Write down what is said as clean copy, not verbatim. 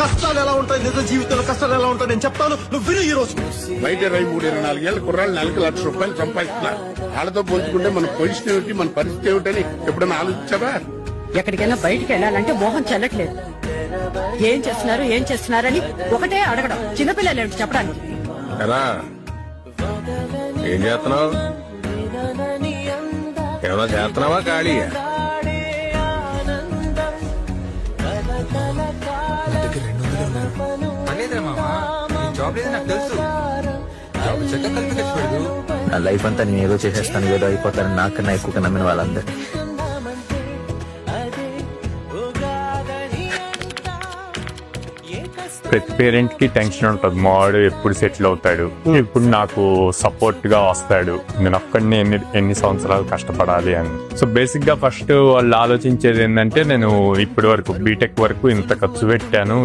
కష్టాలు ఎలా ఉంటాయి, నిజ జీవితంలో కష్టాలు ఎలా ఉంటాయి నేను చెప్తాను, నువ్వు విను ఈ రోజు. బయట 23-24 ఏళ్ళ కుర్రాళ్ళు నెలకు ₹1,00,000 సంపాదిస్తున్నారు. వాళ్ళతో పోల్చుకుంటే మన పొజిషన్ ఏమిటి, మన పరిస్థితి ఏమిటని ఎప్పుడైనా ఆలోచించారా? ఎక్కడికైనా బయటికి వెళ్ళాలంటే మోహం చెల్లట్లేదు. ఏం చేస్తున్నారని ఒకటే అడగడం. చిన్నపిల్లలు ఏమిటి చెప్పడానికి? ఎలా ఏం చేస్తున్నావు? ఏమన్నా చేస్తున్నావా ఖాళీ? నా లైఫ్ అంతా నేను ఏదో చేసేస్తాను, ఏదో అయిపోతాను నాకన్నా ఎక్కువగా నమ్మిన వాళ్ళందరూ. ప్రతి పేరెంట్ కి టెన్షన్ ఉంటుంది, మావాడు ఎప్పుడు సెటిల్ అవుతాడు, ఎప్పుడు నాకు సపోర్ట్ గా వస్తాడు, నేను ఒక్కడిని ఎన్ని సంవత్సరాలు కష్టపడాలి అని. సో బేసిక్ గా ఫస్ట్ వాళ్ళు ఆలోచించేది ఏంటంటే, నేను ఇప్పటి వరకు బీటెక్ వరకు ఇంత ఖర్చు పెట్టాను,